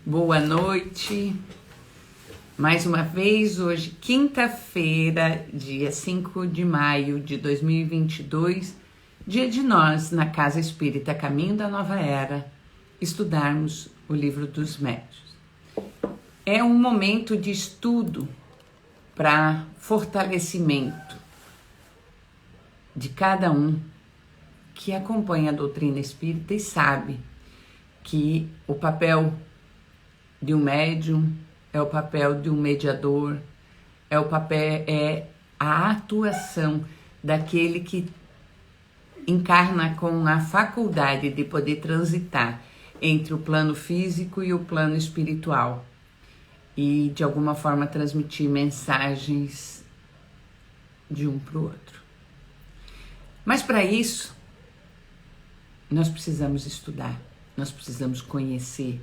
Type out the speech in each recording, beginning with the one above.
Boa noite. Mais uma vez, hoje, quinta-feira, dia 5 de maio de 2022, dia de nós, na Casa Espírita Caminho da Nova Era, estudarmos o Livro dos Médiuns. É um momento de estudo para fortalecimento de cada um que acompanha a doutrina espírita e sabe que o papel de um médium é o papel de um mediador, é a atuação daquele que encarna com a faculdade de poder transitar entre o plano físico e o plano espiritual e de alguma forma transmitir mensagens de um para o outro. Mas para isso nós precisamos estudar, nós precisamos conhecer,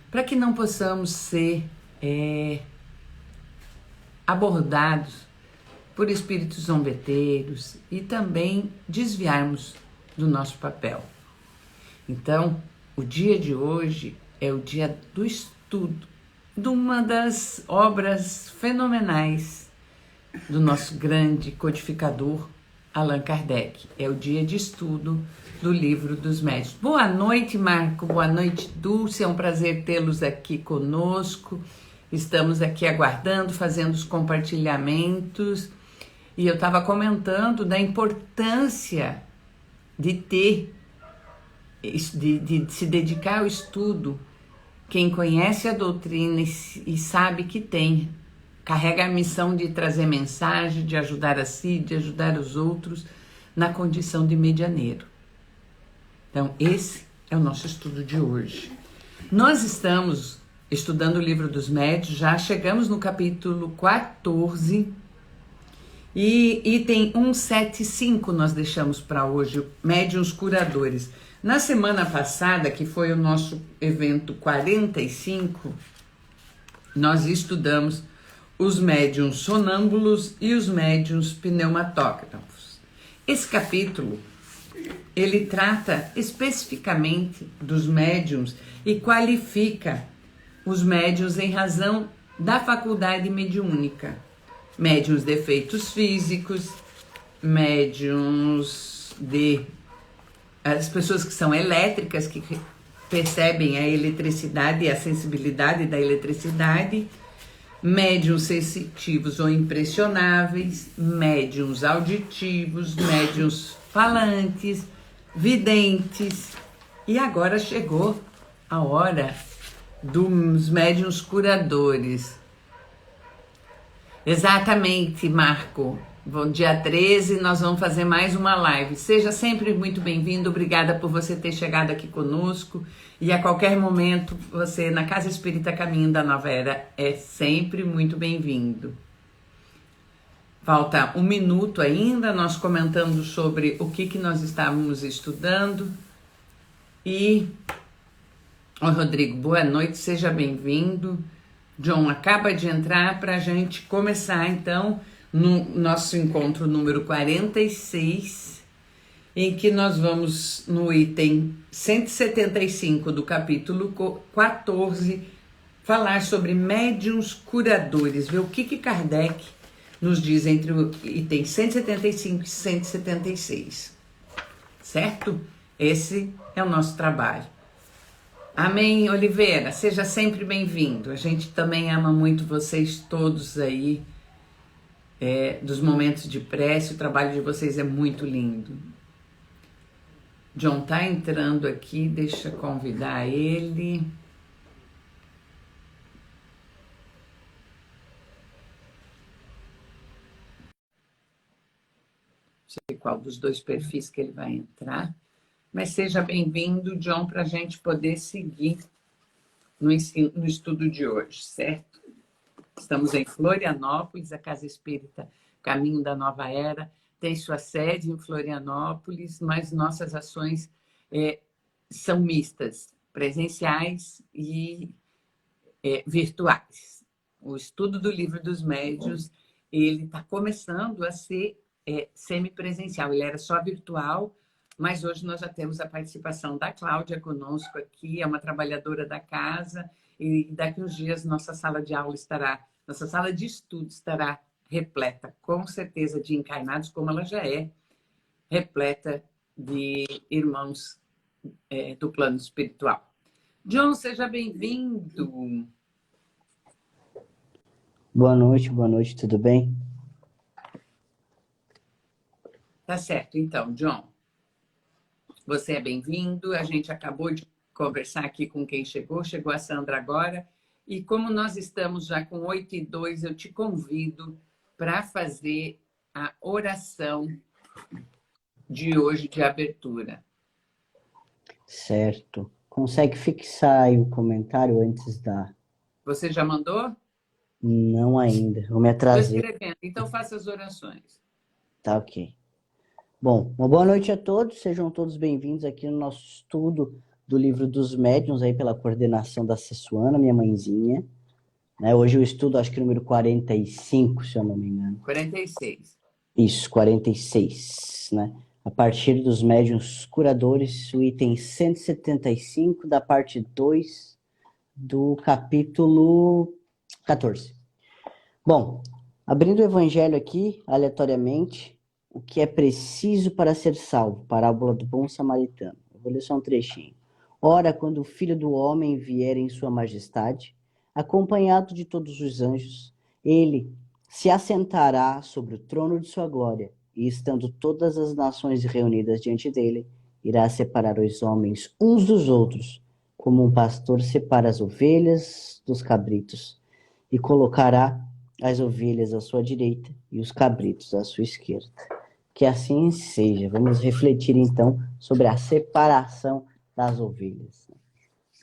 para que não possamos ser abordados por espíritos zombeteiros e também desviarmos do nosso papel. Então, o dia de hoje é o dia do estudo de uma das obras fenomenais do nosso grande codificador Allan Kardec. É o dia de estudo do Livro dos Médiuns. Boa noite, Marco. Boa noite, Dulce. É um prazer tê-los aqui conosco. Estamos aqui aguardando, fazendo os compartilhamentos. E eu estava comentando da importância de se dedicar ao estudo. Quem conhece a doutrina e sabe que carrega a missão de trazer mensagem, de ajudar a si, de ajudar os outros na condição de medianeiro. Então, esse é o nosso estudo de hoje. Nós estamos estudando o Livro dos Médiuns, já chegamos no capítulo 14 e item 175 nós deixamos para hoje, Médiuns Curadores. Na semana passada, que foi o nosso evento 45, nós estudamos os médiuns sonâmbulos e os médiuns pneumatógrafos. Esse capítulo, ele trata especificamente dos médiuns e qualifica os médiuns em razão da faculdade mediúnica. Médiuns de efeitos físicos, médiuns as pessoas que são elétricas, que percebem a eletricidade e a sensibilidade da eletricidade, médiuns sensitivos ou impressionáveis, médiuns auditivos, médiuns falantes, videntes. E agora chegou a hora dos médiuns curadores. Exatamente, Marco. Bom, dia 13 nós vamos fazer mais uma live. Seja sempre muito bem-vindo, obrigada por você ter chegado aqui conosco. E a qualquer momento, você na Casa Espírita Caminho da Nova Era é sempre muito bem-vindo. Falta um minuto ainda, nós comentando sobre o que nós estávamos estudando. E, Rodrigo, boa noite, seja bem-vindo. John acaba de entrar para a gente começar, então, no nosso encontro número 46, em que nós vamos no item 175 do capítulo 14, falar sobre médiuns curadores, ver o que Kardec nos diz entre o item 175 e 176, certo? Esse é o nosso trabalho. Amém, Oliveira, seja sempre bem-vindo. A gente também ama muito vocês todos aí, dos momentos de prece, o trabalho de vocês é muito lindo. John tá entrando aqui, deixa eu convidar ele. Não sei qual dos dois perfis que ele vai entrar, mas seja bem-vindo, John, para a gente poder seguir no estudo de hoje, certo? Estamos em Florianópolis, a Casa Espírita Caminho da Nova Era tem sua sede em Florianópolis, mas nossas ações são mistas, presenciais e virtuais. O estudo do Livro dos Médiuns, ele está começando a ser semipresencial. Ele era só virtual, Mas hoje nós já temos a participação da Cláudia conosco aqui, é uma trabalhadora da casa, e daqui uns dias nossa sala de aula estará, nossa sala de estudo estará repleta, com certeza, de encarnados, como ela já é, repleta de irmãos do plano espiritual. John, seja bem-vindo. Boa noite, tudo bem? Tá certo, então, John, você é bem-vindo. A gente acabou de conversar aqui com quem chegou a Sandra agora. E como nós estamos já com 8:02, eu te convido para fazer a oração de hoje de abertura. Certo. Consegue fixar aí o comentário antes da... Você já mandou? Não ainda, eu me Estou atrasei. escrevendo, então faça as orações. Tá ok. Bom, uma boa noite a todos, sejam todos bem-vindos aqui no nosso estudo do Livro dos Médiuns, aí pela coordenação da Cessuana, minha mãezinha. Né? Hoje eu estudo, acho que o número 45, se eu não me engano. 46. Isso, 46, né? A partir dos médiuns curadores, o item 175 da parte 2 do capítulo 14. Bom, abrindo o evangelho aqui, aleatoriamente, o que é preciso para ser salvo, parábola do bom samaritano. Eu vou ler só um trechinho. Ora, quando o Filho do Homem vier em sua majestade, acompanhado de todos os anjos, ele se assentará sobre o trono de sua glória, e estando todas as nações reunidas diante dele, irá separar os homens uns dos outros, como um pastor separa as ovelhas dos cabritos, e colocará as ovelhas à sua direita e os cabritos à sua esquerda. Que assim seja. Vamos refletir então sobre a separação das ovelhas,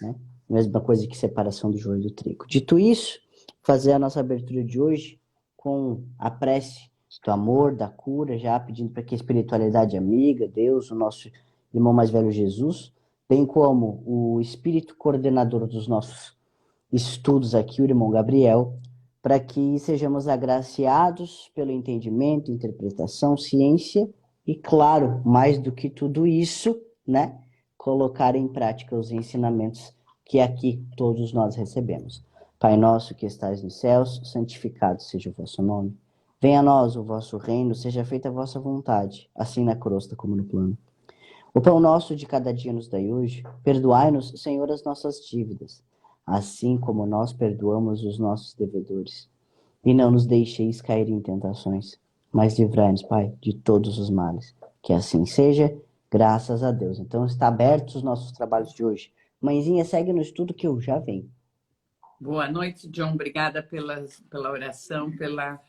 né? Mesma coisa que separação do joio do trigo. Dito isso, fazer a nossa abertura de hoje com a prece do amor, da cura, já pedindo para que a espiritualidade amiga, Deus, o nosso irmão mais velho Jesus, bem como o espírito coordenador dos nossos estudos aqui, o irmão Gabriel, para que sejamos agraciados pelo entendimento, interpretação, ciência e, claro, mais do que tudo isso, né, colocar em prática os ensinamentos que aqui todos nós recebemos. Pai nosso que estais nos céus, santificado seja o vosso nome. Venha a nós o vosso reino, seja feita a vossa vontade, assim na crosta como no plano. O pão nosso de cada dia nos dai hoje, perdoai-nos, Senhor, as nossas dívidas, assim como nós perdoamos os nossos devedores. E não nos deixeis cair em tentações, mas livrai-nos, Pai, de todos os males. Que assim seja, graças a Deus. Então, está abertos os nossos trabalhos de hoje. Mãezinha, segue no estudo que eu já venho. Boa noite, John. Obrigada pela oração, pela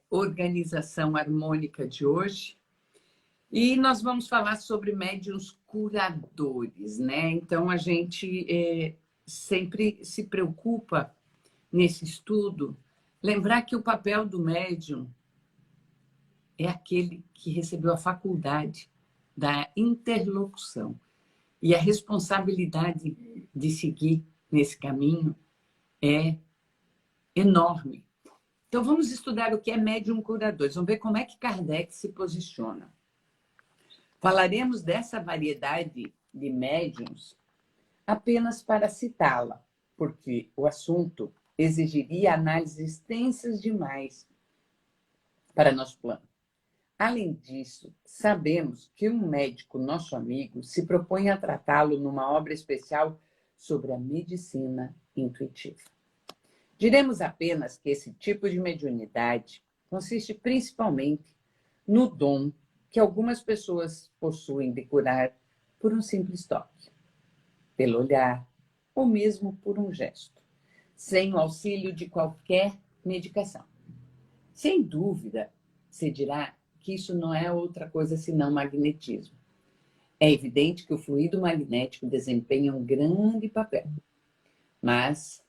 organização harmônica de hoje. E nós vamos falar sobre médiuns curadores, né? Então, a gente sempre se preocupa nesse estudo lembrar que o papel do médium é aquele que recebeu a faculdade da interlocução. E a responsabilidade de seguir nesse caminho é enorme. Então, vamos estudar o que é médium curador. Vamos ver como é que Kardec se posiciona. Falaremos dessa variedade de médiums apenas para citá-la, porque o assunto exigiria análises extensas demais para nosso plano. Além disso, sabemos que um médico, nosso amigo, se propõe a tratá-lo numa obra especial sobre a medicina intuitiva. Diremos apenas que esse tipo de mediunidade consiste principalmente no dom que algumas pessoas possuem de curar por um simples toque, pelo olhar ou mesmo por um gesto, sem o auxílio de qualquer medicação. Sem dúvida, se dirá que isso não é outra coisa senão magnetismo. É evidente que o fluido magnético desempenha um grande papel, mas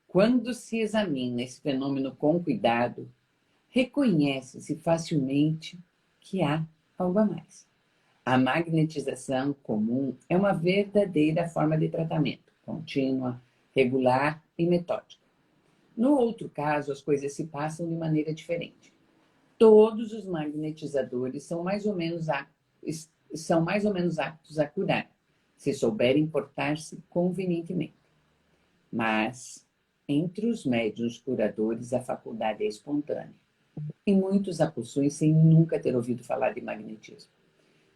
quando se examina esse fenômeno com cuidado, reconhece-se facilmente que há algo a mais. A magnetização comum é uma verdadeira forma de tratamento, contínua, regular e metódica. No outro caso, as coisas se passam de maneira diferente. Todos os magnetizadores são mais ou menos são mais ou menos aptos a curar, se souberem portar-se convenientemente. Mas, entre os médiuns curadores, a faculdade é espontânea. E muitos a possuem sem nunca ter ouvido falar de magnetismo.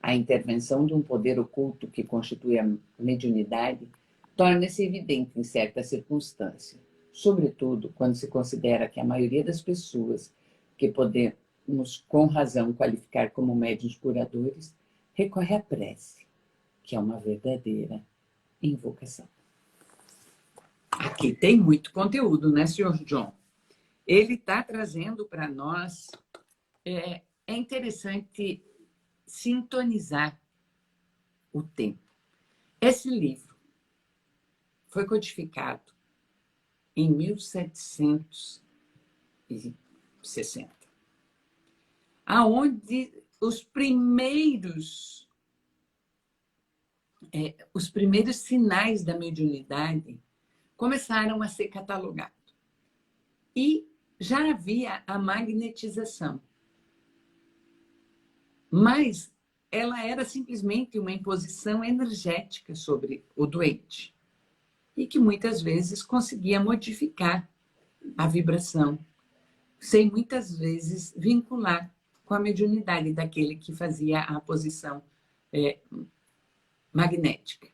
A intervenção de um poder oculto que constitui a mediunidade torna-se evidente em certa circunstância, sobretudo quando se considera que a maioria das pessoas que podemos com razão qualificar como médiuns curadores recorre à prece, que é uma verdadeira invocação. Aqui tem muito conteúdo, né, senhor John? Ele está trazendo para nós... É interessante sintonizar o tempo. Esse livro foi codificado em 1760, aonde os primeiros sinais da mediunidade começaram a ser catalogados. E já havia a magnetização. Mas ela era simplesmente uma imposição energética sobre o doente e que muitas vezes conseguia modificar a vibração, sem muitas vezes vincular com a mediunidade daquele que fazia a posição magnética.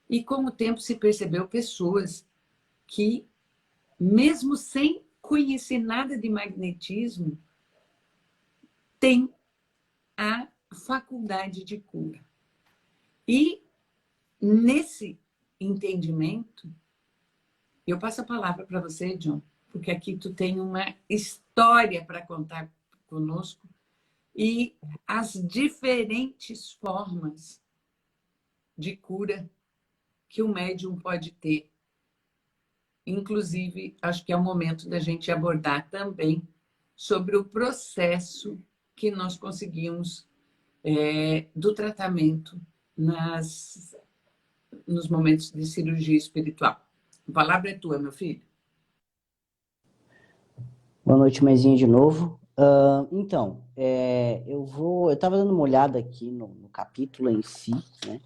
E com o tempo se percebeu pessoas que, mesmo sem conhecer nada de magnetismo, têm a faculdade de cura. E nesse entendimento, eu passo a palavra para você, John, porque aqui tu tem uma história para contar conosco e as diferentes formas de cura que o médium pode ter. Inclusive, acho que é o momento da gente abordar também sobre o processo que nós conseguimos do tratamento nos momentos de cirurgia espiritual. A palavra é tua, meu filho. Boa noite, mãezinha, de novo. Então, eu estava dando uma olhada aqui no capítulo em si, né?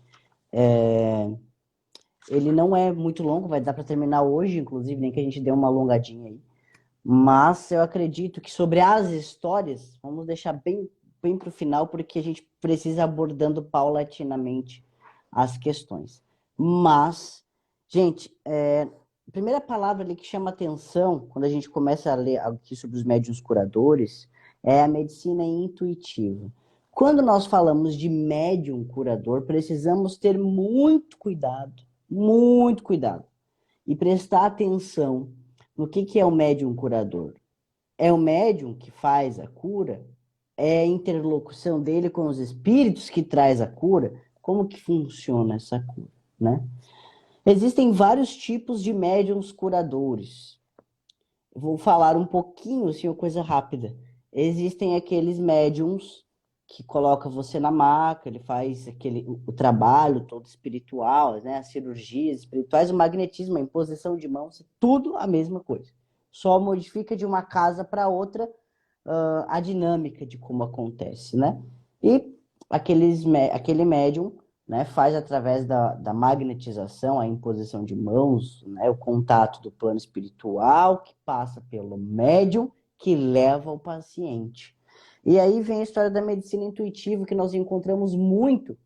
Ele não é muito longo, vai dar para terminar hoje, inclusive, nem que a gente dê uma alongadinha aí. Mas eu acredito que sobre as histórias, vamos deixar bem para o final, porque a gente precisa abordando paulatinamente as questões. Mas, gente, a primeira palavra ali que chama atenção, quando a gente começa a ler aqui sobre os médiuns curadores, é a medicina intuitiva. Quando nós falamos de médium curador, precisamos ter muito cuidado e prestar atenção no que é o médium curador. É o médium que faz a cura? É a interlocução dele com os espíritos que traz a cura? Como que funciona essa cura, né? Existem vários tipos de médiums curadores. Vou falar um pouquinho, assim, uma coisa rápida. Existem aqueles médiums que coloca você na maca, ele faz o trabalho todo espiritual, né? As cirurgias espirituais, o magnetismo, a imposição de mãos, tudo a mesma coisa. Só modifica de uma casa para outra a dinâmica de como acontece, né? E aquele médium, né, faz através da magnetização, a imposição de mãos, né, o contato do plano espiritual que passa pelo médium que leva o paciente. E aí vem a história da medicina intuitiva que nós encontramos muito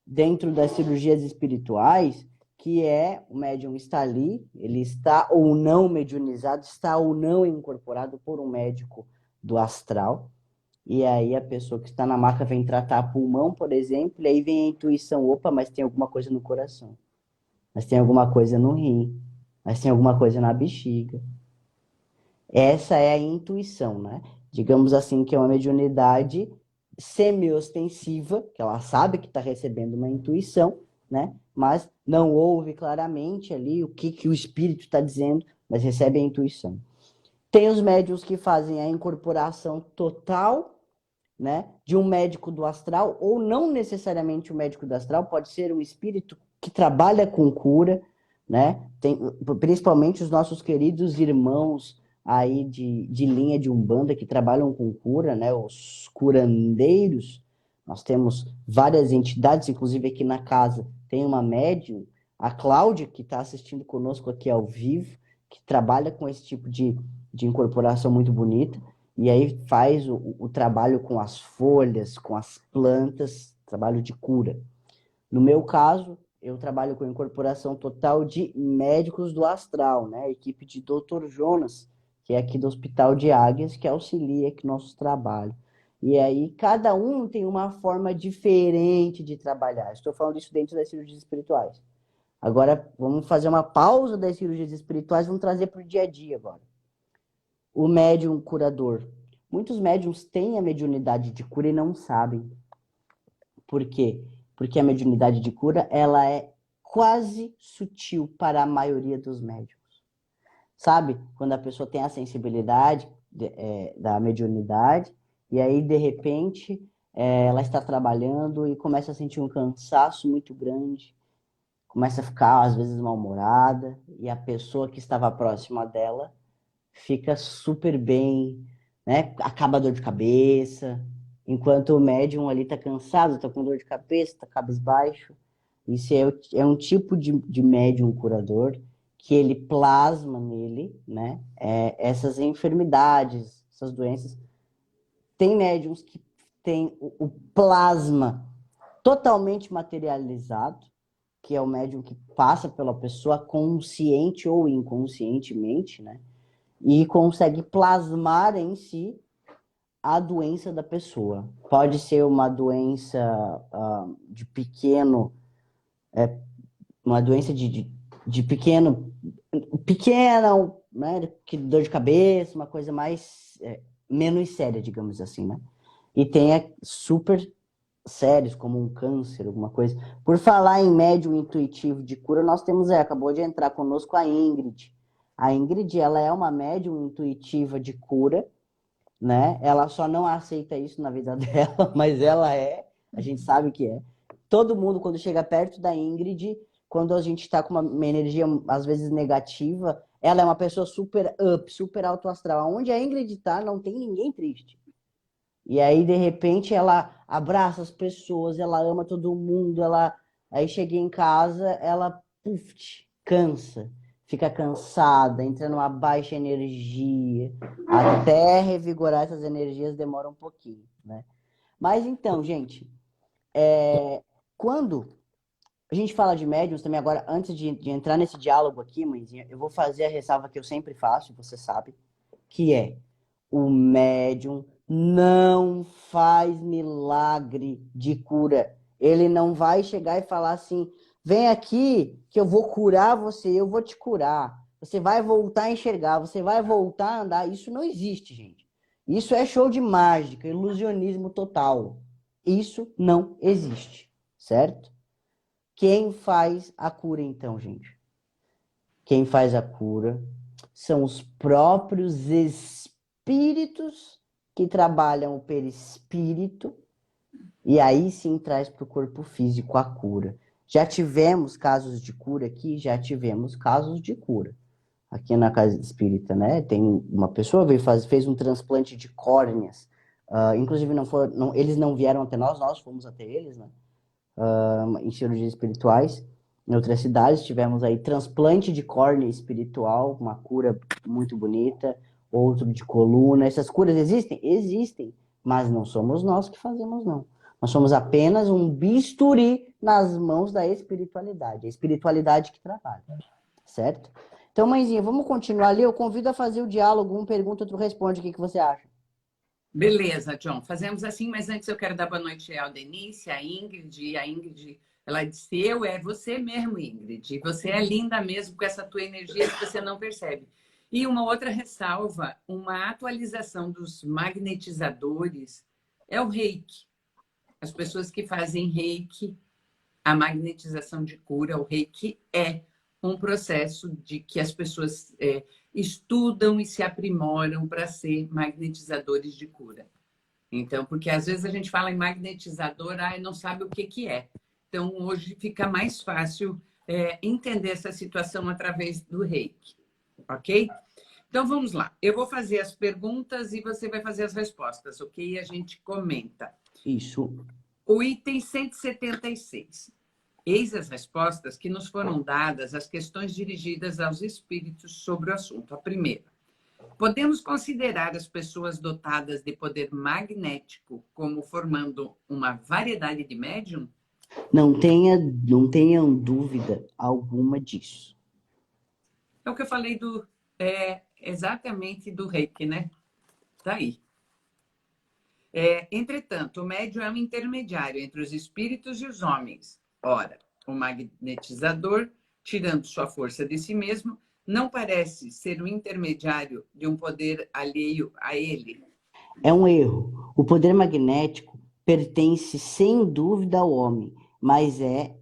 dentro das cirurgias espirituais, que é o médium está ali, ele está ou não mediunizado, está ou não incorporado por um médico do astral. E aí a pessoa que está na maca vem tratar pulmão, por exemplo, e aí vem a intuição, opa, mas tem alguma coisa no coração, mas tem alguma coisa no rim, mas tem alguma coisa na bexiga. Essa é a intuição, né? Digamos assim que é uma mediunidade semi-ostensiva, que ela sabe que está recebendo uma intuição, né? Mas não ouve claramente ali o que o espírito está dizendo, mas recebe a intuição. Tem os médiuns que fazem a incorporação total, né, de um médico do astral, ou não necessariamente um médico do astral, pode ser um espírito que trabalha com cura, né? Principalmente os nossos queridos irmãos aí de linha de Umbanda que trabalham com cura, né? Os curandeiros, Nós temos várias entidades, inclusive aqui na casa tem uma médium, a Cláudia, que está assistindo conosco aqui ao vivo, que trabalha com esse tipo de incorporação muito bonita, e aí faz o trabalho com as folhas, com as plantas, trabalho de cura. No meu caso, eu trabalho com incorporação total de médicos do astral, né? A equipe de Dr. Jonas, que é aqui do Hospital de Águias, que auxilia aqui nosso trabalho. E aí, cada um tem uma forma diferente de trabalhar. Estou falando isso dentro das cirurgias espirituais. Agora, vamos fazer uma pausa das cirurgias espirituais, vamos trazer para o dia a dia agora. O médium curador. Muitos médiums têm a mediunidade de cura e não sabem. Por quê? Porque a mediunidade de cura, ela é quase sutil para a maioria dos médiums. Sabe? Quando a pessoa tem a sensibilidade da mediunidade, e aí, de repente, ela está trabalhando e começa a sentir um cansaço muito grande, começa a ficar, às vezes, mal-humorada, e a pessoa que estava próxima dela fica super bem, né? Acaba a dor de cabeça, enquanto o médium ali tá cansado, tá com dor de cabeça, tá cabisbaixo. Isso é um tipo de médium curador que ele plasma nele, né? Essas enfermidades, essas doenças. Tem médiums que têm o plasma totalmente materializado, que é o médium que passa pela pessoa consciente ou inconscientemente, né? E consegue plasmar em si a doença da pessoa. Pode ser uma doença de pequeno, uma doença de pequena, né? Que dor de cabeça, uma coisa mais menos séria, digamos assim, né? E tem super sérios, como um câncer, alguma coisa. Por falar em médium intuitivo de cura, nós temos, acabou de entrar conosco a Ingrid. A Ingrid, ela é uma médium intuitiva de cura, né? Ela só não aceita isso na vida dela, mas ela a gente sabe que é. Todo mundo, quando chega perto da Ingrid, quando a gente está com uma energia, às vezes, negativa, ela é uma pessoa super up, super alto astral. Onde a Ingrid está, não tem ninguém triste. E aí, de repente, ela abraça as pessoas, ela ama todo mundo, aí cheguei em casa, ela cansa, fica cansada, entra numa baixa energia, até revigorar essas energias demora um pouquinho, né? Mas então, gente, quando a gente fala de médiums também, agora, antes de entrar nesse diálogo aqui, mãezinha, eu vou fazer a ressalva que eu sempre faço, você sabe, que é: o médium não faz milagre de cura. Ele não vai chegar e falar assim: vem aqui que eu vou curar você, eu vou te curar. Você vai voltar a enxergar, você vai voltar a andar. Isso não existe, gente. Isso é show de mágica, ilusionismo total. Isso não existe, certo? Quem faz a cura, então, gente? Quem faz a cura são os próprios espíritos que trabalham o perispírito, e aí sim traz para o corpo físico a cura. Já tivemos casos de cura aqui? Já tivemos casos de cura. Aqui na casa espírita, né? Tem uma pessoa que fez um transplante de córneas. Inclusive, eles não vieram até nós fomos até eles, né? Em cirurgias espirituais. Em outras cidades tivemos aí transplante de córnea espiritual, uma cura muito bonita, outro de coluna. Essas curas existem? Existem, mas não somos nós que fazemos, não. Nós somos apenas um bisturi nas mãos da espiritualidade, a espiritualidade que trabalha, certo? Então, mãezinha, vamos continuar ali. Eu convido a fazer o diálogo, um pergunta, outro responde. O que você acha? Beleza, John. Fazemos assim, mas antes eu quero dar boa noite ao Denise, à Ingrid. A Ingrid, ela disse: é você mesmo, Ingrid. Você é linda mesmo com essa tua energia que você não percebe. E uma outra ressalva, uma atualização dos magnetizadores é o reiki. As pessoas que fazem reiki, a magnetização de cura, o reiki é um processo de que as pessoas estudam e se aprimoram para ser magnetizadores de cura. Então, porque às vezes a gente fala em magnetizador e não sabe o que é. Então, hoje fica mais fácil entender essa situação através do reiki, ok? Então, vamos lá. Eu vou fazer as perguntas e você vai fazer as respostas, ok? E a gente comenta. Isso. O item 176. Eis as respostas que nos foram dadas às questões dirigidas aos espíritos sobre o assunto. A primeira. Podemos considerar as pessoas dotadas de poder magnético como formando uma variedade de médium? Não tenham dúvida alguma disso. É o que eu falei exatamente do reiki, né? Tá aí. Entretanto, o médium é um intermediário entre os espíritos e os homens. Ora, o magnetizador, tirando sua força de si mesmo, não parece ser o intermediário de um poder alheio a ele. É um erro. O poder magnético pertence sem dúvida ao homem, mas é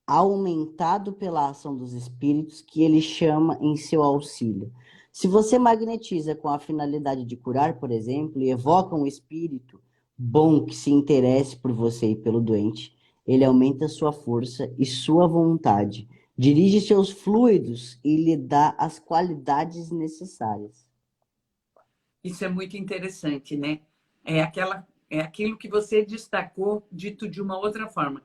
aumentado pela ação dos espíritos que ele chama em seu auxílio. Se você magnetiza com a finalidade de curar, por exemplo, e evoca um espírito bom que se interesse por você e pelo doente, ele aumenta sua força e sua vontade, dirige seus fluidos e lhe dá as qualidades necessárias. Isso é muito interessante, né? É aquilo que você destacou, dito de uma outra forma.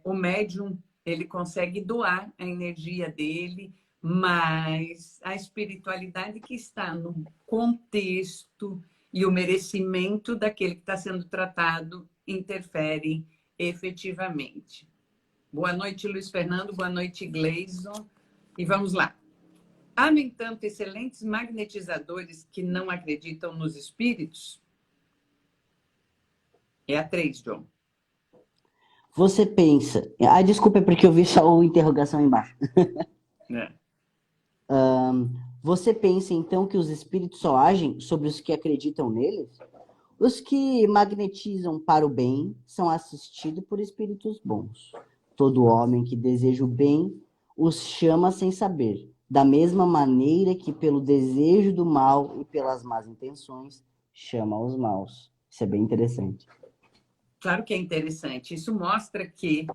O médium, ele consegue doar a energia dele, mas a espiritualidade que está no contexto e o merecimento daquele que está sendo tratado interfere efetivamente. Boa noite, Luiz Fernando. Boa noite, Gleison. E vamos lá. Há, no entanto, excelentes magnetizadores que não acreditam nos espíritos? É a 3, John. Você pensa... desculpa, é porque eu vi só o interrogação embaixo. É. Você pensa, então, que os espíritos só agem sobre os que acreditam neles? Os que magnetizam para o bem são assistidos por espíritos bons. Todo homem que deseja o bem os chama sem saber, da mesma maneira que pelo desejo do mal e pelas más intenções chama os maus. Isso é bem interessante. Claro que é interessante. Isso mostra que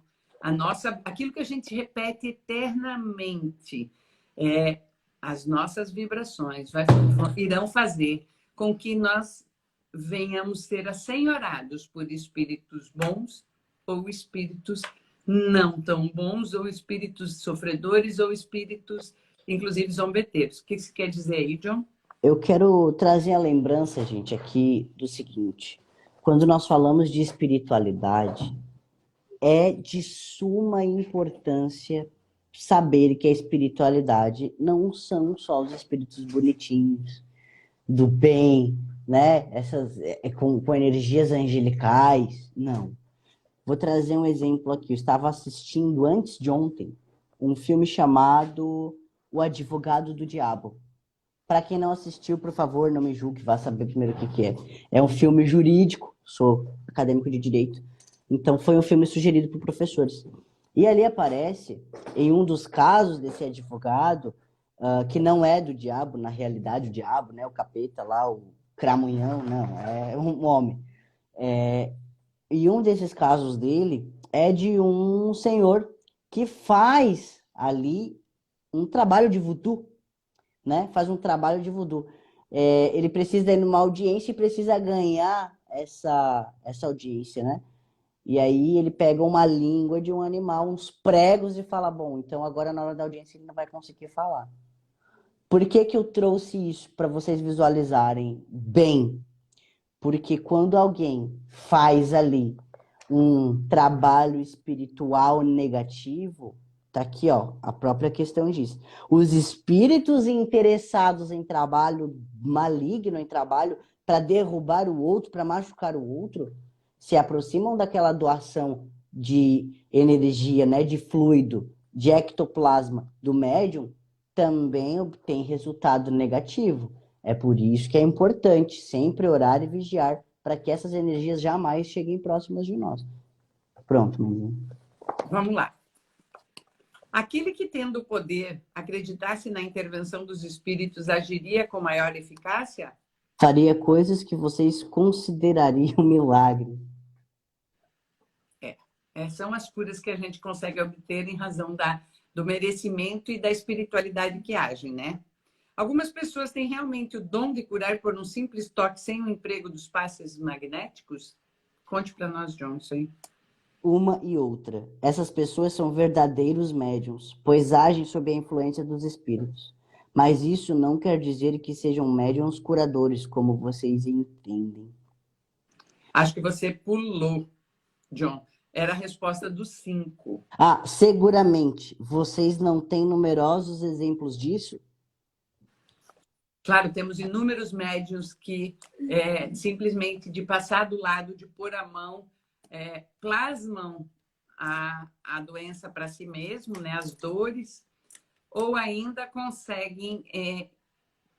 aquilo que a gente repete eternamente, as nossas vibrações irão fazer com que nós venhamos ser assenhorados por espíritos bons ou espíritos não tão bons, ou espíritos sofredores, ou espíritos, inclusive, zombeteiros. O que isso quer dizer aí, John? Eu quero trazer a lembrança, gente, aqui do seguinte. Quando nós falamos de espiritualidade, é de suma importância saber que a espiritualidade não são só os espíritos bonitinhos, do bem, né? Com energias angelicais. Não. Vou trazer um exemplo aqui. Eu estava assistindo antes de ontem um filme chamado O Advogado do Diabo. Para quem não assistiu, por favor, não me julgue, vá saber primeiro o que é. É um filme jurídico, sou acadêmico de direito, então foi um filme sugerido por professores. E ali aparece, em um dos casos desse advogado, que não é do diabo, na realidade o diabo, né, o capeta lá, o cramunhão, não, é um homem. E um desses casos dele é de um senhor que faz ali um trabalho de voodoo, né? Faz um trabalho de voodoo. Ele precisa ir numa audiência e precisa ganhar essa audiência, né? E aí ele pega uma língua de um animal, uns pregos e fala, bom, então agora na hora da audiência ele não vai conseguir falar. Por que que eu trouxe isso para vocês visualizarem bem? Porque quando alguém faz ali um trabalho espiritual negativo, tá aqui, ó, a própria questão diz. Os espíritos interessados em trabalho maligno, em trabalho para derrubar o outro, para machucar o outro, se aproximam daquela doação de energia, né, de fluido, de ectoplasma do médium, também obtém resultado negativo. É por isso que é importante sempre orar e vigiar para que essas energias jamais cheguem próximas de nós. Pronto, menino. Vamos lá. Aquele que, tendo o poder, acreditasse na intervenção dos espíritos, agiria com maior eficácia? Faria coisas que vocês considerariam milagre. São as curas que a gente consegue obter em razão do merecimento e da espiritualidade que agem, né? Algumas pessoas têm realmente o dom de curar por um simples toque sem o emprego dos passes magnéticos? Conte para nós, John, isso aí. Uma e outra. Essas pessoas são verdadeiros médiums, pois agem sob a influência dos espíritos. Mas isso não quer dizer que sejam médiums curadores, como vocês entendem. Acho que você pulou, John. Era a resposta dos 5. Ah, seguramente. Vocês não têm numerosos exemplos disso? Claro, temos inúmeros médiuns que simplesmente de passar do lado, de pôr a mão, plasmam a doença para si mesmo, né, as dores, ou ainda conseguem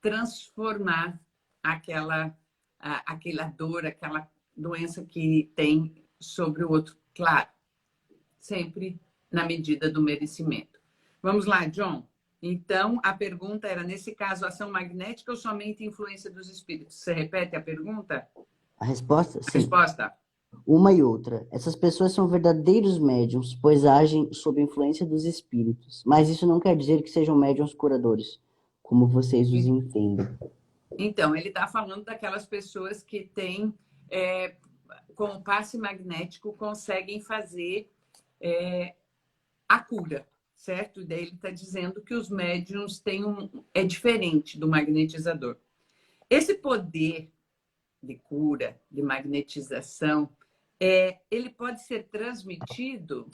transformar aquela dor, aquela doença que tem sobre o outro. Claro, sempre na medida do merecimento. Vamos lá, John. Então, a pergunta era, nesse caso, ação magnética ou somente influência dos espíritos? Você repete a pergunta? A resposta? Sim. Resposta. Uma e outra. Essas pessoas são verdadeiros médiums, pois agem sob a influência dos espíritos. Mas isso não quer dizer que sejam médiums curadores, como vocês os entendem. Então, ele está falando daquelas pessoas que têm, com o passe magnético, conseguem fazer a cura, certo? E daí ele está dizendo que os médiums têm é diferente do magnetizador. Esse poder de cura, de magnetização, ele pode ser transmitido?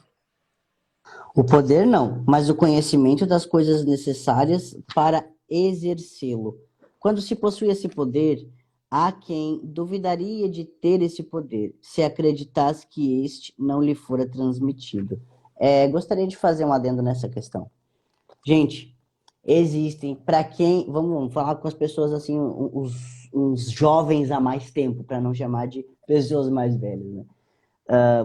O poder não, mas o conhecimento das coisas necessárias para exercê-lo. Quando se possui esse poder, há quem duvidaria de ter esse poder, se acreditasse que este não lhe fora transmitido. Gostaria de fazer um adendo nessa questão. Gente, existem, para quem, vamos falar com as pessoas assim, uns jovens há mais tempo, para não chamar de pessoas mais velhas, né?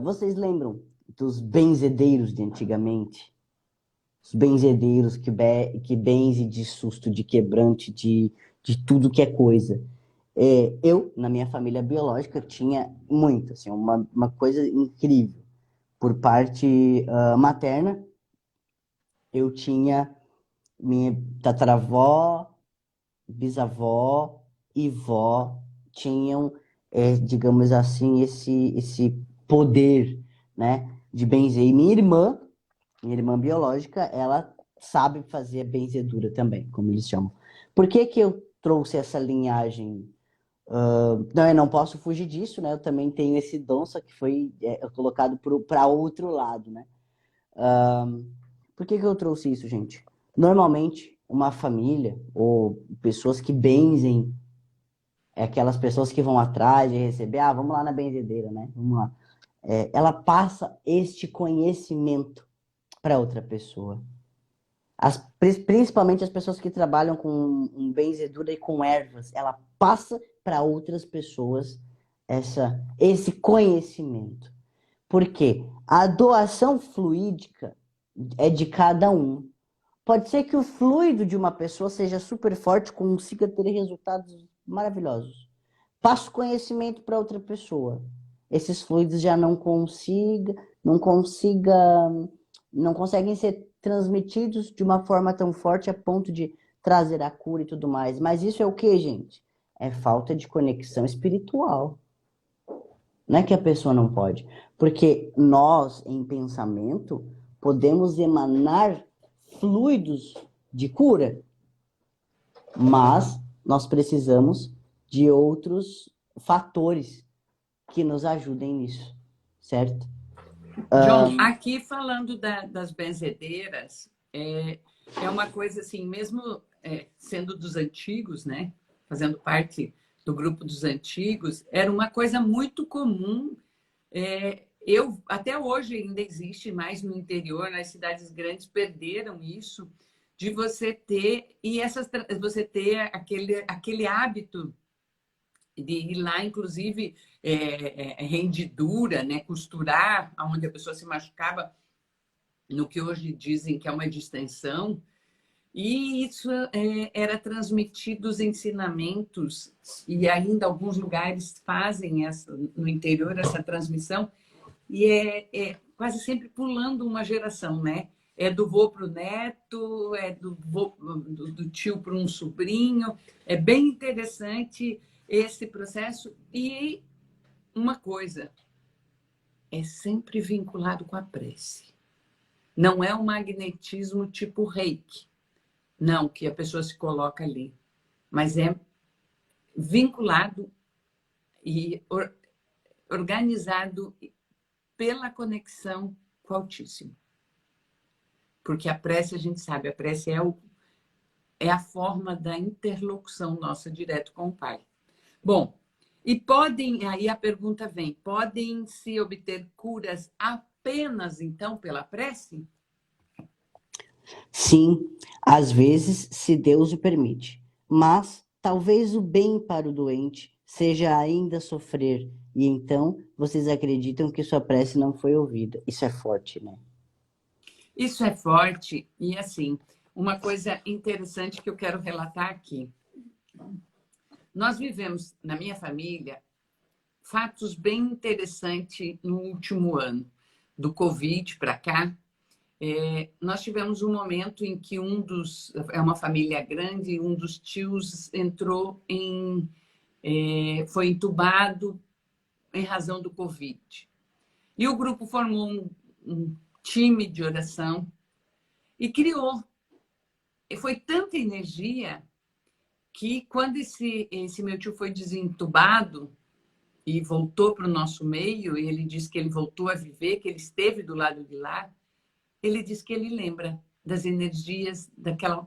Vocês lembram dos benzedeiros de antigamente? Os benzedeiros que benze de susto, de quebrante, de tudo que é coisa. Eu, na minha família biológica, tinha muito, assim, uma coisa incrível. Por parte materna, eu tinha minha tataravó, bisavó e vó tinham, digamos assim, esse poder, né, de benzer. E minha irmã biológica, ela sabe fazer a benzedura também, como eles chamam. Por que que eu trouxe essa linhagem? Não, eu não posso fugir disso, né? Eu também tenho esse dom, só que foi colocado para outro lado, né? Por que que eu trouxe isso, gente? Normalmente, uma família ou pessoas que benzem, aquelas pessoas que vão atrás de receber, vamos lá na benzedeira, né? Vamos lá. Ela passa este conhecimento para outra pessoa. Principalmente as pessoas que trabalham com benzedura e com ervas, ela passa para outras pessoas esse conhecimento. Por quê? A doação fluídica é de cada um. Pode ser que o fluido de uma pessoa seja super forte, consiga ter resultados maravilhosos. Passa o conhecimento para outra pessoa. Esses fluidos já não conseguem ser transmitidos de uma forma tão forte a ponto de trazer a cura e tudo mais. Mas isso é o que, gente? É falta de conexão espiritual. Não é que a pessoa não pode. Porque nós, em pensamento, podemos emanar fluidos de cura. Mas nós precisamos de outros fatores que nos ajudem nisso, certo? John, aqui falando das benzedeiras, uma coisa assim, mesmo sendo dos antigos, né? Fazendo parte do grupo dos antigos, era uma coisa muito comum. Até hoje ainda existe, mais no interior, nas cidades grandes perderam isso, de você ter, você ter aquele hábito de ir lá, inclusive, rendidura, né? Costurar, onde a pessoa se machucava, no que hoje dizem que é uma distensão, e isso era transmitido os ensinamentos, e ainda alguns lugares fazem no interior essa transmissão, e quase sempre pulando uma geração, né? É do vô para o neto, é do tio para um sobrinho. É bem interessante esse processo. E uma coisa, é sempre vinculado com a prece. Não é um magnetismo tipo reiki, não, que a pessoa se coloca ali, mas é vinculado e organizado pela conexão com o Altíssimo. Porque a prece, a gente sabe, a prece é a forma da interlocução nossa direto com o Pai. Bom, e podem, aí a pergunta vem, podem se obter curas apenas, então, pela prece? Sim, às vezes, se Deus o permite, mas talvez o bem para o doente seja ainda sofrer, e então vocês acreditam que sua prece não foi ouvida. Isso é forte, né? Isso é forte e, assim, uma coisa interessante que eu quero relatar aqui. Nós vivemos, na minha família, fatos bem interessantes no último ano. Do Covid para cá, nós tivemos um momento em que é uma família grande, um dos tios entrou foi entubado em razão do Covid. E o grupo formou um time de oração e criou. E foi tanta energia que quando esse meu tio foi desentubado e voltou para o nosso meio, e ele disse que ele voltou a viver, que ele esteve do lado de lá, ele diz que ele lembra das energias daquela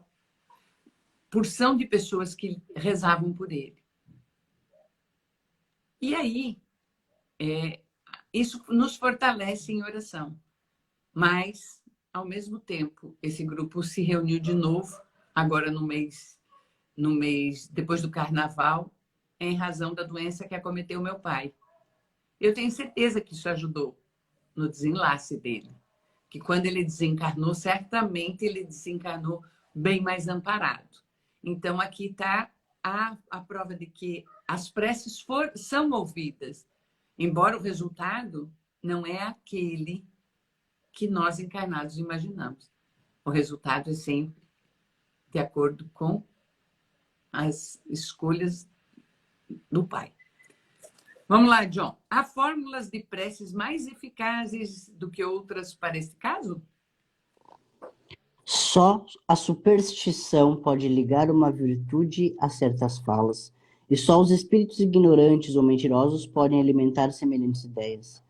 porção de pessoas que rezavam por ele. E aí, isso nos fortalece em oração. Mas, ao mesmo tempo, esse grupo se reuniu de novo, agora no mês depois do carnaval, em razão da doença que acometeu meu pai. Eu tenho certeza que isso ajudou no desenlace dele. Que quando ele desencarnou, certamente ele desencarnou bem mais amparado. Então, aqui está a prova de que as preces são ouvidas, embora o resultado não é aquele que nós encarnados imaginamos. O resultado é sempre de acordo com as escolhas do Pai. Vamos lá, John. Há fórmulas de preces mais eficazes do que outras para esse caso? Só a superstição pode ligar uma virtude a certas falas, e só os espíritos ignorantes ou mentirosos podem alimentar semelhantes ideias,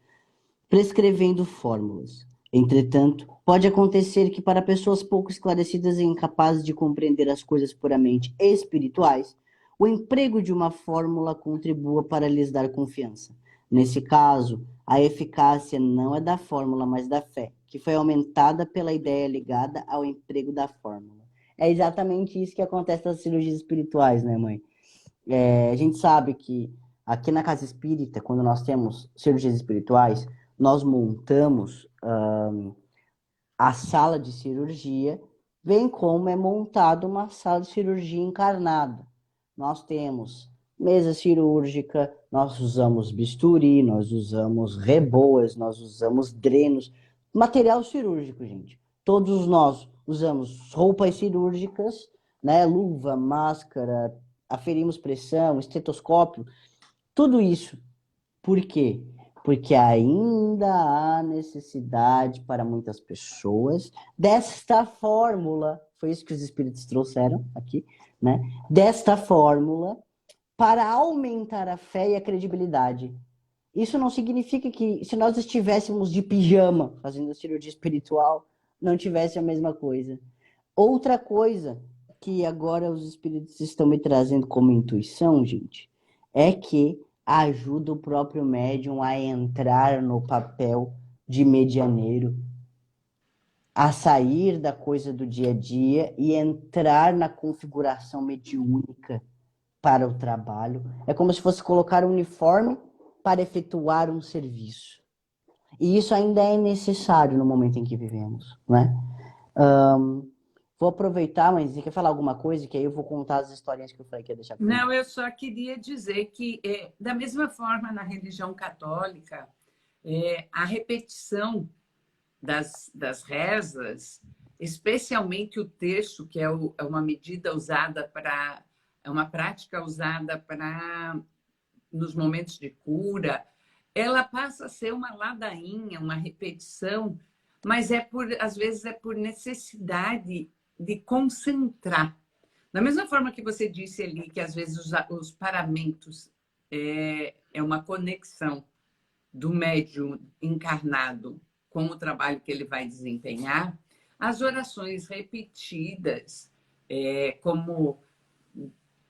prescrevendo fórmulas. Entretanto, pode acontecer que para pessoas pouco esclarecidas e incapazes de compreender as coisas puramente espirituais, o emprego de uma fórmula contribua para lhes dar confiança. Nesse caso, a eficácia não é da fórmula, mas da fé, que foi aumentada pela ideia ligada ao emprego da fórmula. É exatamente isso que acontece nas cirurgias espirituais, né, mãe? A gente sabe que aqui na casa espírita, quando nós temos cirurgias espirituais, nós montamos a sala de cirurgia, bem como é montada uma sala de cirurgia encarnada. Nós temos mesa cirúrgica, nós usamos bisturi, nós usamos reboas, nós usamos drenos, material cirúrgico, gente. Todos nós usamos roupas cirúrgicas, né? Luva, máscara, aferimos pressão, estetoscópio, tudo isso. Por quê? Porque ainda há necessidade para muitas pessoas desta fórmula, foi isso que os espíritos trouxeram aqui, né? Desta fórmula para aumentar a fé e a credibilidade. Isso não significa que se nós estivéssemos de pijama fazendo a cirurgia espiritual, não tivesse a mesma coisa. Outra coisa que agora os espíritos estão me trazendo como intuição, gente, é que ajuda o próprio médium a entrar no papel de medianeiro, a sair da coisa do dia a dia e entrar na configuração mediúnica para o trabalho. É como se fosse colocar um uniforme para efetuar um serviço. E isso ainda é necessário no momento em que vivemos, né? Vou aproveitar, mas você quer falar alguma coisa? Que aí eu vou contar as historinhas que eu falei que ia deixar. Não, eu só queria dizer que, da mesma forma, na religião católica, a repetição das rezas, especialmente o terço, que é uma medida usada para, é uma prática usada para, nos momentos de cura, ela passa a ser uma ladainha, uma repetição, mas às vezes é por necessidade de concentrar. Da mesma forma que você disse ali que às vezes os paramentos é uma conexão do médium encarnado com o trabalho que ele vai desempenhar, as orações repetidas, como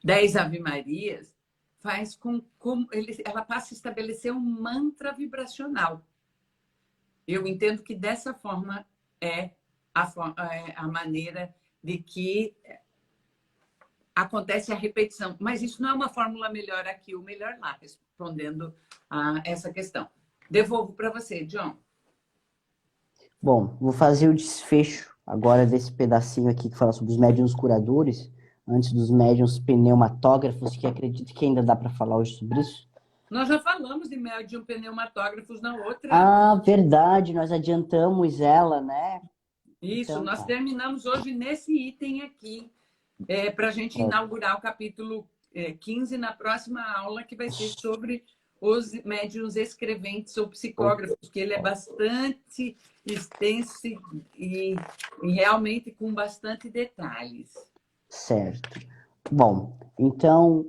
10 Ave-Marias, faz com ela passa a estabelecer um mantra vibracional. Eu entendo que dessa forma é a maneira de que acontece a repetição. Mas isso não é uma fórmula melhor aqui ou melhor lá, respondendo a essa questão. Devolvo para você, John. Bom, vou fazer o desfecho agora desse pedacinho aqui que fala sobre os médiuns curadores, antes dos médiuns pneumatógrafos, que acredito que ainda dá para falar hoje sobre isso. Nós já falamos de médium pneumatógrafos na outra. Ah, verdade, nós adiantamos ela, né? Isso, Então, nós tá. terminamos hoje nesse item aqui, para a gente inaugurar o capítulo 15 na próxima aula, que vai ser sobre os médiuns escreventes ou psicógrafos, que ele é bastante extenso e realmente com bastante detalhes. Certo. Bom, então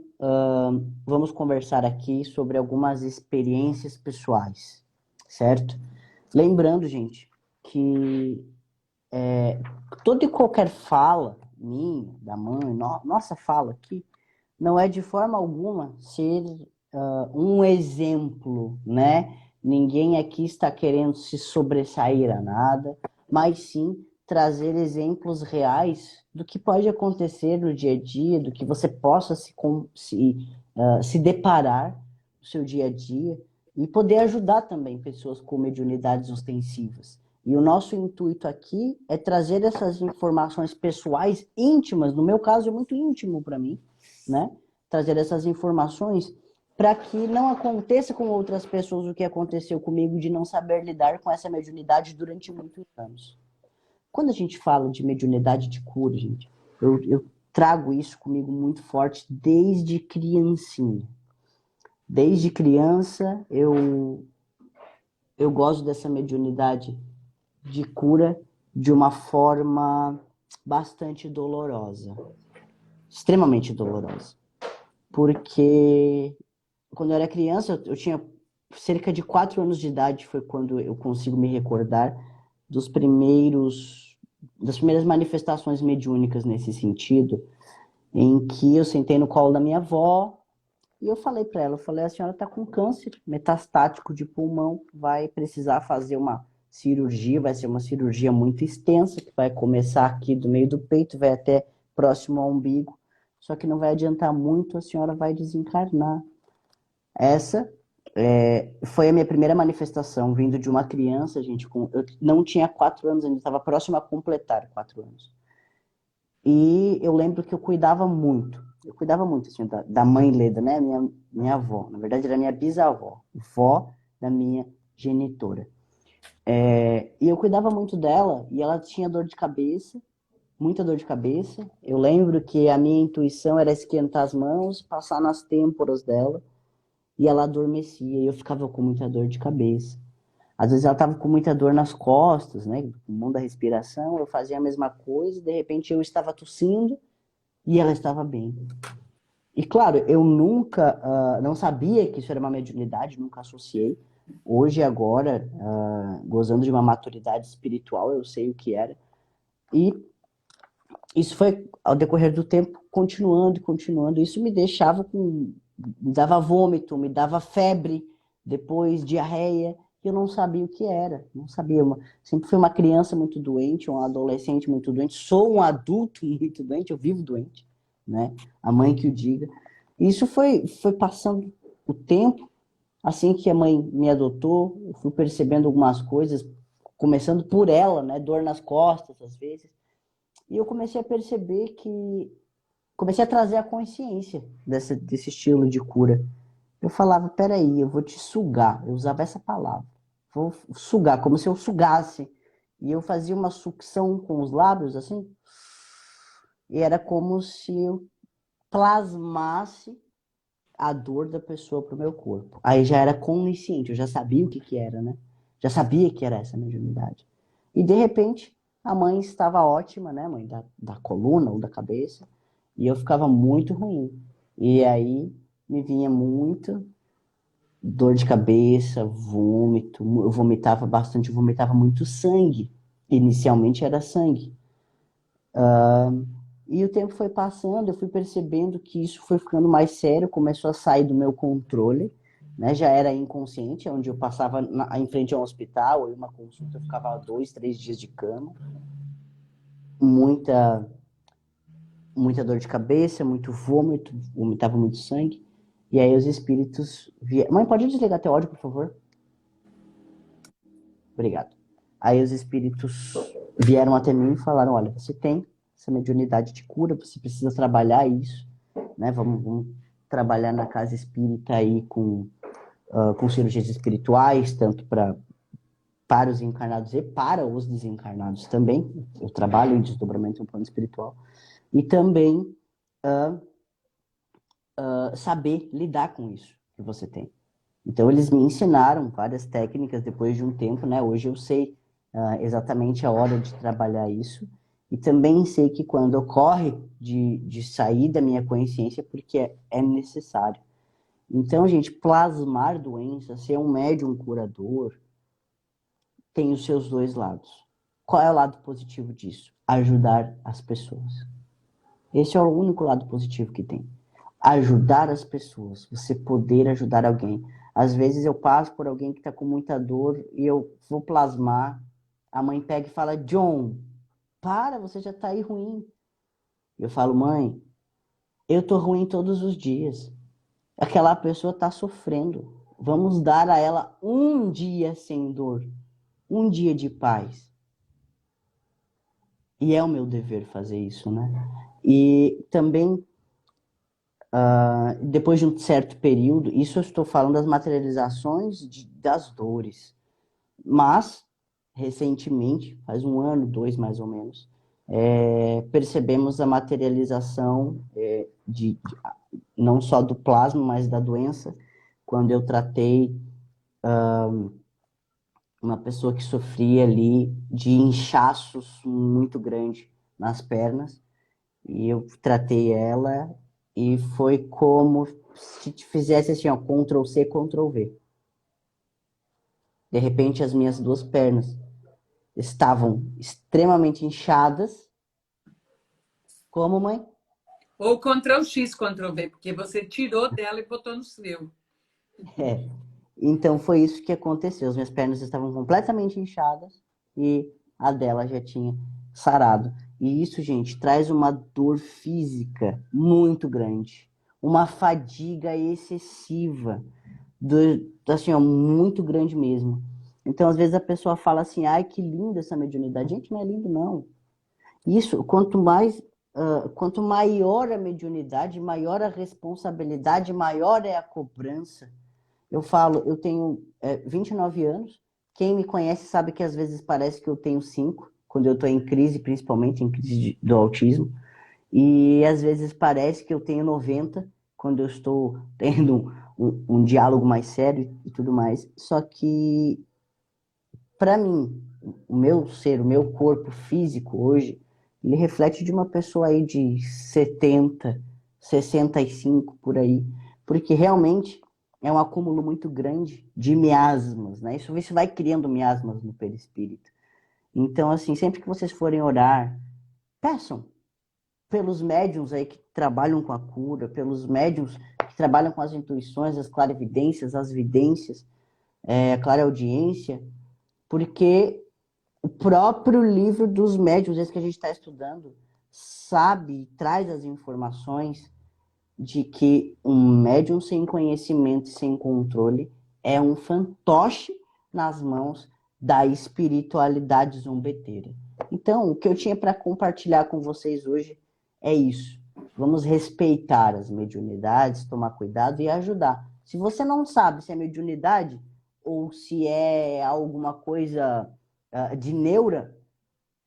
vamos conversar aqui sobre algumas experiências pessoais, certo? Lembrando, gente, que toda e qualquer fala minha, da mãe, nossa fala aqui, não é de forma alguma ser um exemplo, né? Ninguém aqui está querendo se sobressair a nada, mas sim trazer exemplos reais do que pode acontecer no dia a dia, do que você possa se deparar no seu dia a dia e poder ajudar também pessoas com mediunidades ostensivas. E o nosso intuito aqui é trazer essas informações pessoais, íntimas, no meu caso é muito íntimo para mim, né? Trazer essas informações para que não aconteça com outras pessoas o que aconteceu comigo de não saber lidar com essa mediunidade durante muitos anos. Quando a gente fala de mediunidade de cura, gente, eu trago isso comigo muito forte desde criancinha. Desde criança eu gosto dessa mediunidade de cura de uma forma bastante dolorosa, extremamente dolorosa. Porque quando eu era criança, eu tinha cerca de 4 anos de idade, foi quando eu consigo me recordar das primeiras manifestações mediúnicas nesse sentido, em que eu sentei no colo da minha avó e eu falei para ela, a senhora está com câncer metastático de pulmão, vai precisar fazer uma cirurgia, vai ser uma cirurgia muito extensa, que vai começar aqui do meio do peito, vai até próximo ao umbigo, só que não vai adiantar muito, a senhora vai desencarnar. Essa foi a minha primeira manifestação, vindo de uma criança, gente, eu não tinha 4 anos ainda, estava próximo a completar 4 anos. E eu lembro que eu cuidava muito assim, da mãe Leda, né? Minha avó, na verdade era minha bisavó, vó da minha genitora. E eu cuidava muito dela e ela tinha dor de cabeça, muita dor de cabeça. Eu lembro que a minha intuição era esquentar as mãos, passar nas têmporas dela e ela adormecia e eu ficava com muita dor de cabeça. Às vezes ela estava com muita dor nas costas, né? No mundo da respiração, eu fazia a mesma coisa, de repente eu estava tossindo e ela estava bem. E claro, eu nunca, não sabia que isso era uma mediunidade, nunca associei. Hoje, agora, gozando de uma maturidade espiritual, eu sei o que era. E isso foi, ao decorrer do tempo, continuando e continuando. Isso me dava vômito, me dava febre, depois diarreia, e eu não sabia o que era. Não sabia. Sempre fui uma criança muito doente, um adolescente muito doente, sou um adulto muito doente, eu vivo doente, né? A mãe que o diga. Isso foi passando o tempo, assim que a mãe me adotou, eu fui percebendo algumas coisas, começando por ela, né? Dor nas costas, às vezes. E eu comecei a perceber que... Comecei a trazer a consciência desse estilo de cura. Eu falava, peraí, eu vou te sugar. Eu usava essa palavra. Vou sugar, como se eu sugasse. E eu fazia uma sucção com os lábios, assim. E era como se eu plasmasse a dor da pessoa pro meu corpo. Aí já era consciente, eu já sabia o que que era, né? Já sabia que era essa mediunidade. E de repente, a mãe estava ótima, né, mãe, da coluna ou da cabeça, e eu ficava muito ruim. E aí me vinha muito dor de cabeça, vômito, eu vomitava bastante, eu vomitava muito sangue. Inicialmente era sangue. E o tempo foi passando, eu fui percebendo que isso foi ficando mais sério, começou a sair do meu controle, né? Já era inconsciente, onde eu passava em frente a um hospital, ou em uma consulta, eu ficava 2, 3 dias de cama, muita, muita dor de cabeça, muito vômito, vomitava muito sangue. E aí os espíritos vieram. Mãe, pode desligar teu áudio, por favor? Obrigado. Aí os espíritos vieram até mim e falaram: olha, você tem essa mediunidade de cura, você precisa trabalhar isso, né? Vamos trabalhar na casa espírita aí com cirurgias espirituais, tanto para os encarnados e para os desencarnados também. Eu trabalho em desdobramento no plano espiritual. E também saber lidar com isso que você tem. Então, eles me ensinaram várias técnicas depois de um tempo, né? Hoje eu sei exatamente a hora de trabalhar isso. E também sei que quando ocorre de sair da minha consciência, porque é necessário. Então, gente, plasmar doença, ser um médium curador, tem os seus dois lados. Qual é o lado positivo disso? Ajudar as pessoas. Esse é o único lado positivo que tem. Ajudar as pessoas, você poder ajudar alguém. Às vezes eu passo por alguém que está com muita dor e eu vou plasmar, a mãe pega e fala: John, para, você já está aí ruim. Eu falo: mãe, eu tô ruim todos os dias. Aquela pessoa está sofrendo. Vamos dar a ela um dia sem dor, um dia de paz. E é o meu dever fazer isso, né? E também depois de um certo período, isso eu estou falando das materializações das dores, mas recentemente, faz 1 ano, 2 mais ou menos, percebemos a materialização não só do plasma, mas da doença, quando eu tratei uma pessoa que sofria ali de inchaços muito grande nas pernas, e eu tratei ela e foi como se te fizesse assim, ó, Ctrl C, Ctrl V. De repente, as minhas duas pernas estavam extremamente inchadas. Como, mãe? Ou Ctrl X, Ctrl V, porque você tirou dela e botou no seu. É. Então, foi isso que aconteceu. As minhas pernas estavam completamente inchadas e a dela já tinha sarado. E isso, gente, traz uma dor física muito grande. Uma fadiga excessiva. Assim, ó, muito grande mesmo. Então, às vezes a pessoa fala assim: ai, que linda essa mediunidade. Gente, não é lindo, não. Isso, quanto maior a mediunidade, maior a responsabilidade, maior é a cobrança. Eu falo, eu tenho 29 anos. Quem me conhece sabe que às vezes parece que eu tenho 5, quando eu estou em crise, principalmente em crise do autismo. E às vezes parece que eu tenho 90, quando eu estou tendo um diálogo mais sério e tudo mais. Só que, para mim, o meu ser, o meu corpo físico hoje, ele reflete de uma pessoa aí de 70, 65 por aí. Porque realmente é um acúmulo muito grande de miasmas, né? Isso vai criando miasmas no perispírito. Então, assim, sempre que vocês forem orar, peçam pelos médiums aí que trabalham com a cura, pelos médiums que trabalham com as intuições, as clarividências, as vidências, a clareaudiência, porque o próprio livro dos médiuns, esse que a gente está estudando, sabe, traz as informações de que um médium sem conhecimento e sem controle é um fantoche nas mãos da espiritualidade zombeteira. Então, o que eu tinha para compartilhar com vocês hoje é isso. Vamos respeitar as mediunidades, tomar cuidado e ajudar. Se você não sabe se é mediunidade ou se é alguma coisa de neura,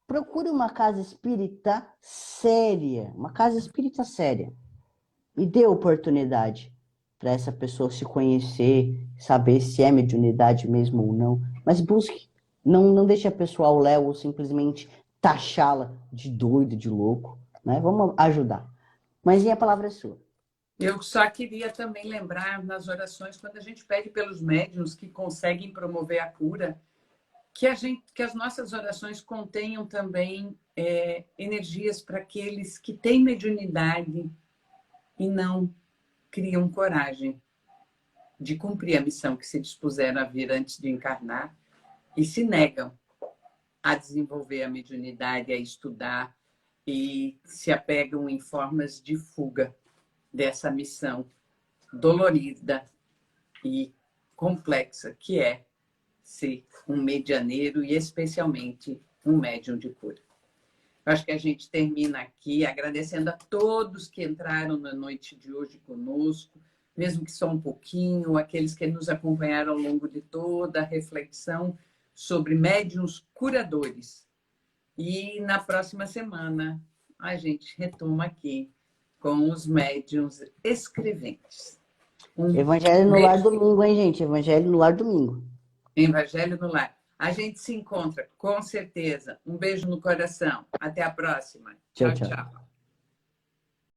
procure uma casa espírita séria, uma casa espírita séria, e dê oportunidade. para essa pessoa se conhecer, saber se é mediunidade mesmo ou não. Mas busque. Não deixe a pessoa ao léu ou simplesmente taxá-la de doido, de louco. Né? Vamos ajudar. Mas e a palavra é sua? Eu só queria também lembrar nas orações, quando a gente pede pelos médiuns que conseguem promover a cura, que as nossas orações contenham também energias para aqueles que têm mediunidade e não criam coragem de cumprir a missão que se dispuseram a vir antes de encarnar e se negam a desenvolver a mediunidade, a estudar e se apegam em formas de fuga dessa missão dolorida e complexa que é ser um medianeiro e especialmente um médium de cura. Eu acho que a gente termina aqui agradecendo a todos que entraram na noite de hoje conosco, mesmo que só um pouquinho, aqueles que nos acompanharam ao longo de toda a reflexão sobre médiuns curadores. E na próxima semana a gente retoma aqui com os médiuns escreventes. Evangelho no lar domingo, hein, gente? Evangelho no lar domingo. Evangelho no lar. A gente se encontra, com certeza. Um beijo no coração. Até a próxima. Tchau, Tchau, tchau. tchau.